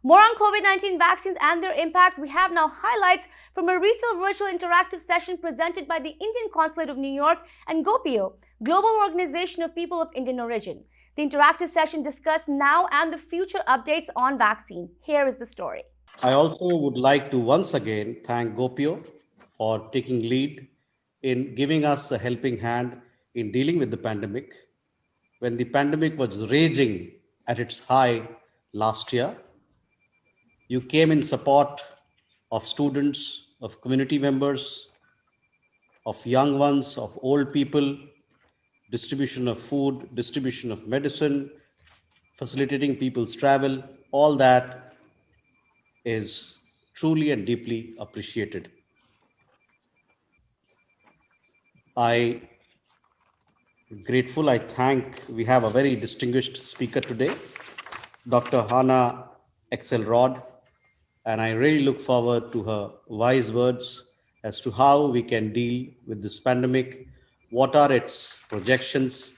More on COVID-19 vaccines and their impact, we have now highlights from a recent virtual interactive session presented by the Indian Consulate of New York and GOPIO, Global Organization of People of Indian Origin. The interactive session discussed now and the future updates on vaccine. Here is the story. I also would like to once again thank GOPIO for taking lead in giving us a helping hand in dealing with the pandemic. When the pandemic was raging at its high last year, you came in support of students, of community members, of young ones, of old people, distribution of food, distribution of medicine, facilitating people's travel. All that is truly and deeply appreciated. I we have a very distinguished speaker today, Dr. Hannah Axelrod, and I really look forward to her wise words as to how we can deal with this pandemic, what are its projections.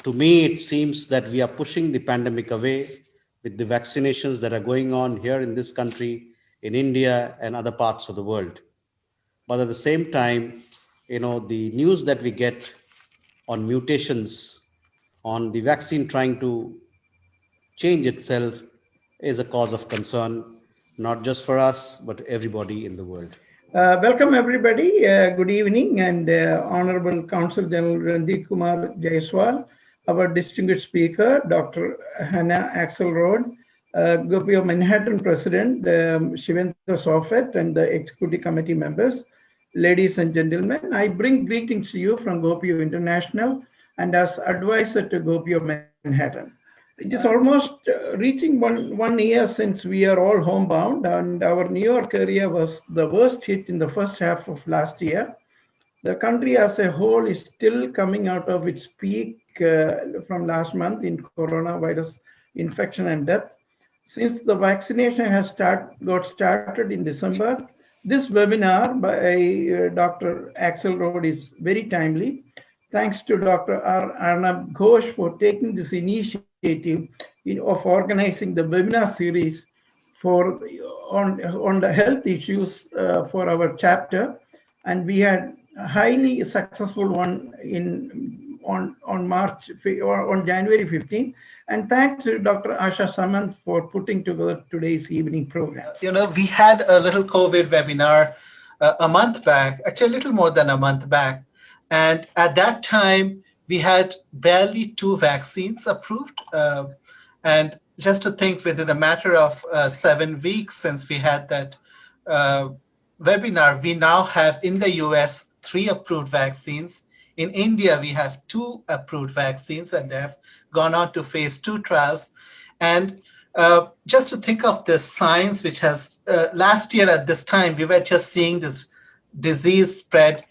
To me, it seems that we are pushing the pandemic away with the vaccinations that are going on here in this country, in India and other parts of the world. But at the same time, the news that we get on mutations, on the vaccine trying to change itself is a cause of concern, not just for us, but everybody in the world. Welcome everybody. Good evening, and Honorable Consul General Randeep Kumar Jaiswal, our distinguished speaker, Dr. Hannah Axelrod, GOPIO Manhattan President, Shivendra Sofet, and the Executive Committee members. Ladies and gentlemen, I bring greetings to you from GOPIO International and as advisor to GOPIO Manhattan. It is almost reaching one year since we are all homebound, and our New York area was the worst hit in the first half of last year. The country as a whole is still coming out of its peak from last month in coronavirus infection and death. Since the vaccination has got started in December, this webinar by Dr. Axelrod is very timely. Thanks to Dr. Arnab Ghosh for taking this initiative of organizing the webinar series on the health issues for our chapter, and we had a highly successful one on January 15th. And thanks to Dr. Asha Samant for putting together today's evening program. We had a little COVID webinar a month back, actually a little more than a month back. And at that time, we had barely 2 vaccines approved. And just to think, within a matter of 7 weeks since we had that webinar, we now have in the US 3 approved vaccines. In India, we have 2 approved vaccines, and they have gone on to phase 2 trials. And just to think of the science, which has last year at this time, we were just seeing this disease spread,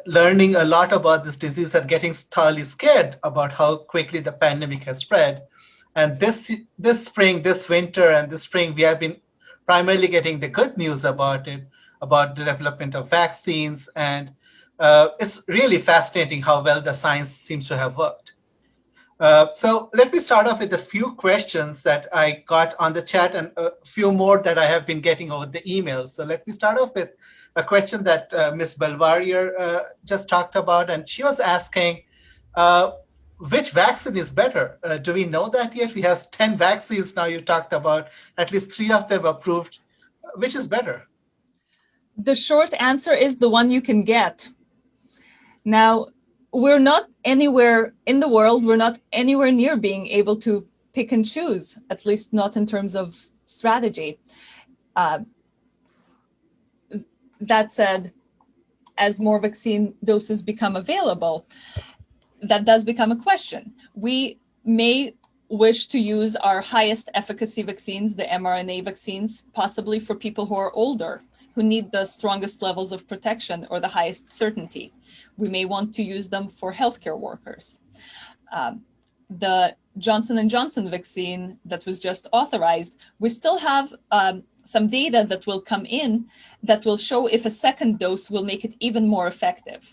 learning a lot about this disease and getting thoroughly scared about how quickly the pandemic has spread. And this spring, this winter and this spring, we have been primarily getting the good news about it, about the development of vaccines. And it's really fascinating how well the science seems to have worked. So let me start off with a few questions that I got on the chat and a few more that I have been getting over the emails. So let me start off with a question that Ms. Belvarier just talked about, and she was asking, which vaccine is better? Do we know that yet? We have 10 vaccines now you talked about, at least 3 of them approved. Which is better? The short answer is the one you can get. Now, we're not anywhere in the world, we're not anywhere near being able to pick and choose, at least not in terms of strategy. That said, as more vaccine doses become available, that does become a question. We may wish to use our highest efficacy vaccines, the mRNA vaccines, possibly for people who are older, who need the strongest levels of protection or the highest certainty. We may want to use them for healthcare workers. The Johnson & Johnson vaccine that was just authorized, we still have some data that will come in that will show if a second dose will make it even more effective.